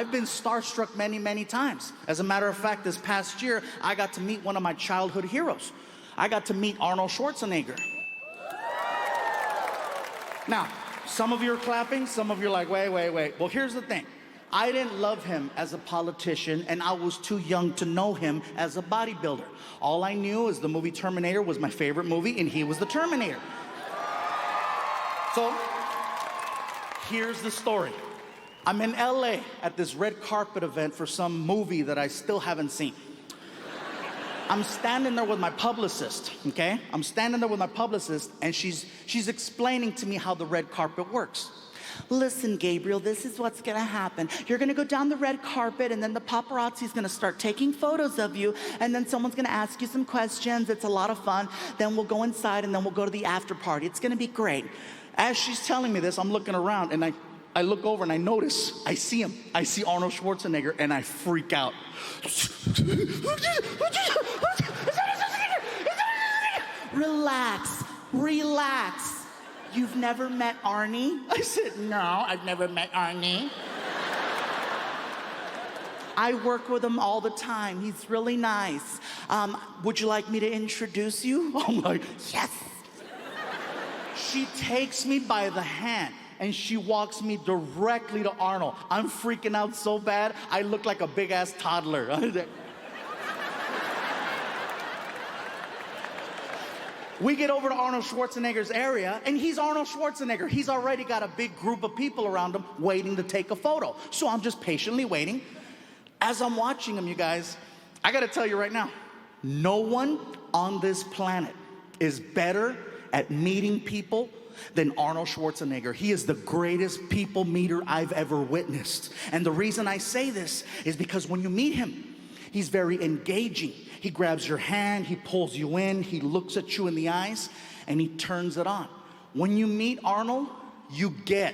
I've been starstruck many, many times. As a matter of fact, this past year, I got to meet one of my childhood heroes. I got to meet Arnold Schwarzenegger. Now, some of you are clapping, some of you are like, wait. Well, here's the thing. I didn't love him as a politician, and I was too young to know him as a bodybuilder. All I knew is the movie Terminator was my favorite movie, and he was the Terminator. So, here's the story. I'm in LA at this red carpet event for some movie that I still haven't seen. I'm standing there with my publicist, okay? I'm standing there with my publicist, and she's explaining to me how the red carpet works. Listen, Gabriel, this is what's gonna happen. You're gonna go down the red carpet, and then the paparazzi's gonna start taking photos of you, and then someone's gonna ask you some questions. It's a lot of fun. Then we'll go inside, and then we'll go to the after party. It's gonna be great. As she's telling me this, I'm looking around, and I look over and I notice, I see him. I see Arnold Schwarzenegger, and I freak out. Relax. You've never met Arnie? I said, no, I've never met Arnie. I work with him all the time. He's really nice. Would you like me to introduce you? I'm like, yes. She takes me by the hand, and she walks me directly to Arnold. I'm freaking out so bad, I look like a big-ass toddler. We get over to Arnold Schwarzenegger's area, and he's Arnold Schwarzenegger. He's already got a big group of people around him waiting to take a photo. So I'm just patiently waiting. As I'm watching him, you guys, I gotta tell you right now, no one on this planet is better at meeting people than Arnold Schwarzenegger. He is the greatest people meter I've ever witnessed. And the reason I say this is because when you meet him, he's very engaging. He grabs your hand, he pulls you in, he looks at you in the eyes, and he turns it on. When you meet Arnold, you get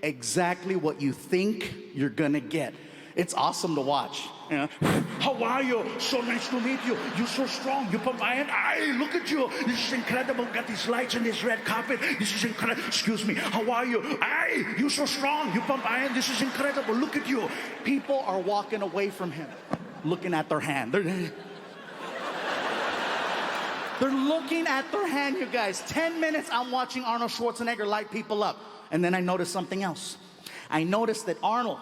exactly what you think you're gonna get. It's awesome to watch. You know? How are you? So nice to meet you. You're so strong. You put my hand. Hey, look at you. This is incredible. Got these lights and this red carpet. This is incredible. Excuse me. How are you? Hey, you're so strong. You pump my hand. This is incredible. Look at you. People are walking away from him, looking at their hand. They're looking at their hand, you guys. 10 minutes I'm watching Arnold Schwarzenegger light people up. And then I noticed something else. I noticed that Arnold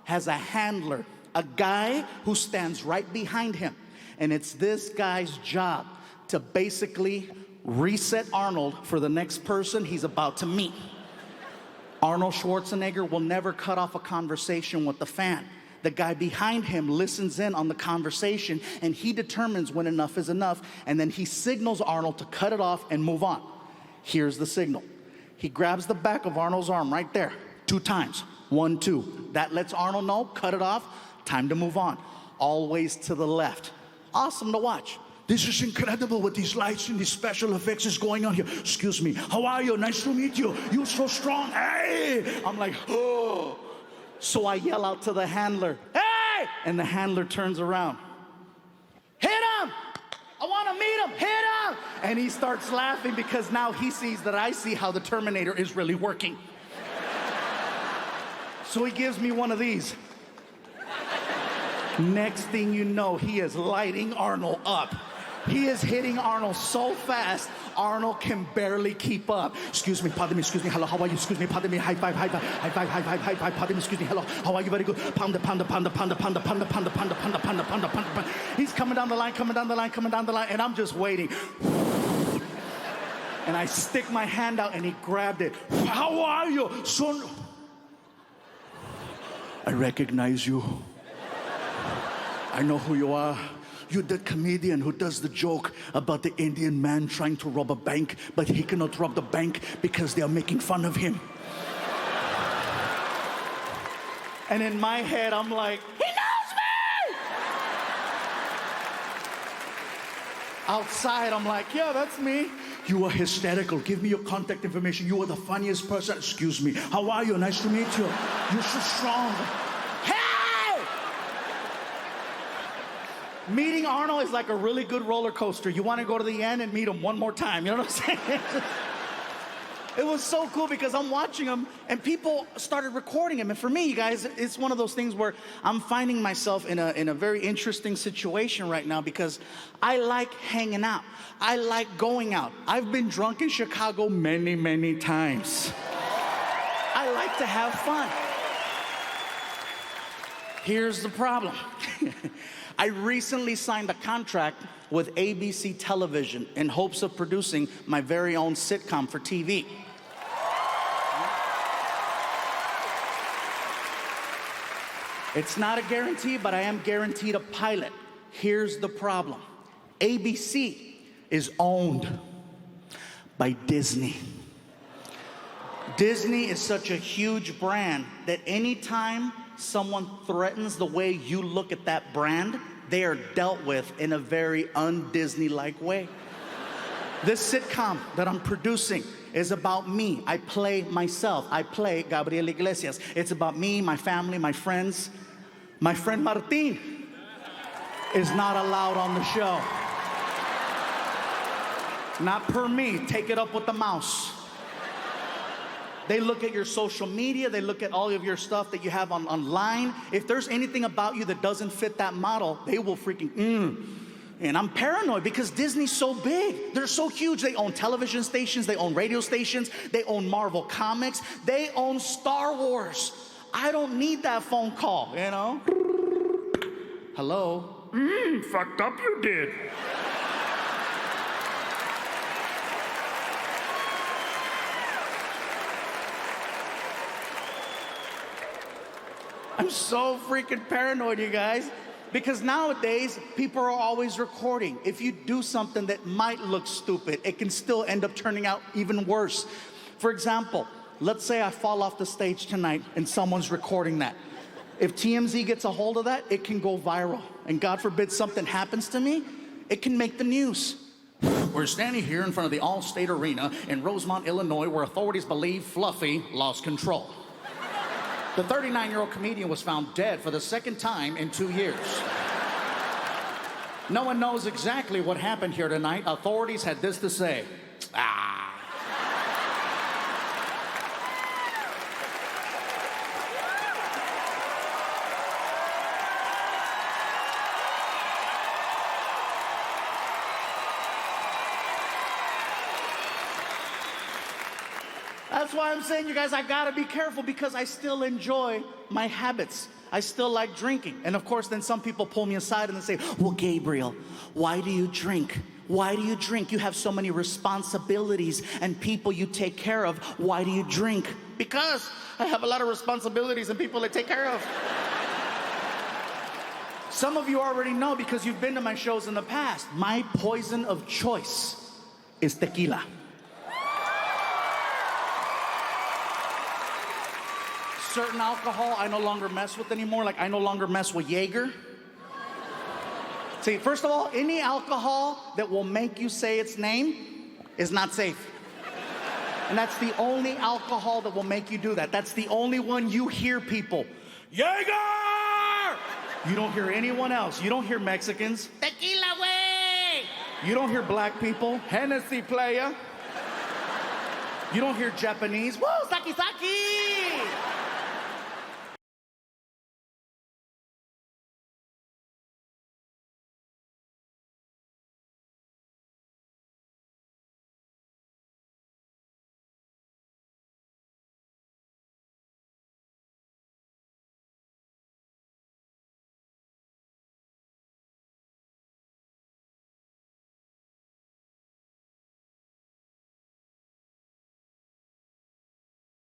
has a handler, a guy who stands right behind him. And it's this guy's job to basically reset Arnold for the next person he's about to meet. Arnold Schwarzenegger will never cut off a conversation with the fan. The guy behind him listens in on the conversation, and he determines when enough is enough, and then he signals Arnold to cut it off and move on. Here's the signal. He grabs the back of Arnold's arm right there, 2 times. 1, 2. That lets Arnold know, cut it off, time to move on. Always to the left. Awesome to watch. This is incredible with these lights and these special effects is going on here. Excuse me. How are you? Nice to meet you. You're so strong. Hey! I'm like, oh. So I yell out to the handler, hey! And the handler turns around. Hit him! I want to meet him. Hit him! And he starts laughing because now he sees that I see how the Terminator is really working. So he gives me one of these. Next thing you know, he is lighting Arnold up. He is hitting Arnold so fast, Arnold can barely keep up. Excuse me, pardon me, excuse me, hello, how are you? Excuse me, pardon me, high five, pardon me, excuse me, hello, how are you? Very good. Pound. He's coming down the line, and I'm just waiting. And I stick my hand out, and he grabbed it. How are you, son? I recognize you. I know who you are. You're the comedian who does the joke about the Indian man trying to rob a bank, but he cannot rob the bank because they are making fun of him. And in my head, I'm like, he knows me! Outside, I'm like, yeah, that's me. You are hysterical. Give me your contact information. You are the funniest person. Excuse me. How are you? Nice to meet you. You're so strong. Meeting Arnold is like a really good roller coaster. You want to go to the end and meet him one more time. You know what I'm saying? It was so cool because I'm watching him and people started recording him. And for me, you guys, it's one of those things where I'm finding myself in a very interesting situation right now because I like hanging out. I like going out. I've been drunk in Chicago many, many times. I like to have fun. Here's the problem. I recently signed a contract with ABC Television in hopes of producing my very own sitcom for TV. It's not a guarantee, but I am guaranteed a pilot. Here's the problem. ABC is owned by Disney. Disney is such a huge brand that anytime someone threatens the way you look at that brand, they are dealt with in a very un-Disney-like way. This sitcom that I'm producing is about me. I play myself. I play Gabriel Iglesias. It's about me, my family, my friends. My friend Martin is not allowed on the show. Not per me. Take it up with the mouse. They look at your social media. They look at all of your stuff that you have online. If there's anything about you that doesn't fit that model, they will freaking And I'm paranoid because Disney's so big. They're so huge. They own television stations. They own radio stations. They own Marvel Comics. They own Star Wars. I don't need that phone call, you know? Hello? Fucked up you did. I'm so freaking paranoid, you guys. Because nowadays, people are always recording. If you do something that might look stupid, it can still end up turning out even worse. For example, let's say I fall off the stage tonight and someone's recording that. If TMZ gets a hold of that, it can go viral. And God forbid something happens to me, it can make the news. We're standing here in front of the All-State Arena in Rosemont, Illinois, where authorities believe Fluffy lost control. The 39-year-old comedian was found dead for the second time in 2 years. No one knows exactly what happened here tonight. Authorities had this to say. That's why I'm saying, you guys, I gotta be careful because I still enjoy my habits. I still like drinking. And of course, then some people pull me aside and they say, well, Gabriel, why do you drink? Why do you drink? You have so many responsibilities and people you take care of. Why do you drink? Because I have a lot of responsibilities and people to take care of. Some of you already know because you've been to my shows in the past. My poison of choice is tequila. Certain alcohol I no longer mess with anymore. Like I no longer mess with Jaeger. See, first of all, any alcohol that will make you say its name is not safe. And that's the only alcohol that will make you do that. That's the only one you hear people. Jaeger! You don't hear anyone else. You don't hear Mexicans. Tequila way! You don't hear black people. Hennessy playa. You don't hear Japanese. Woo, saki saki!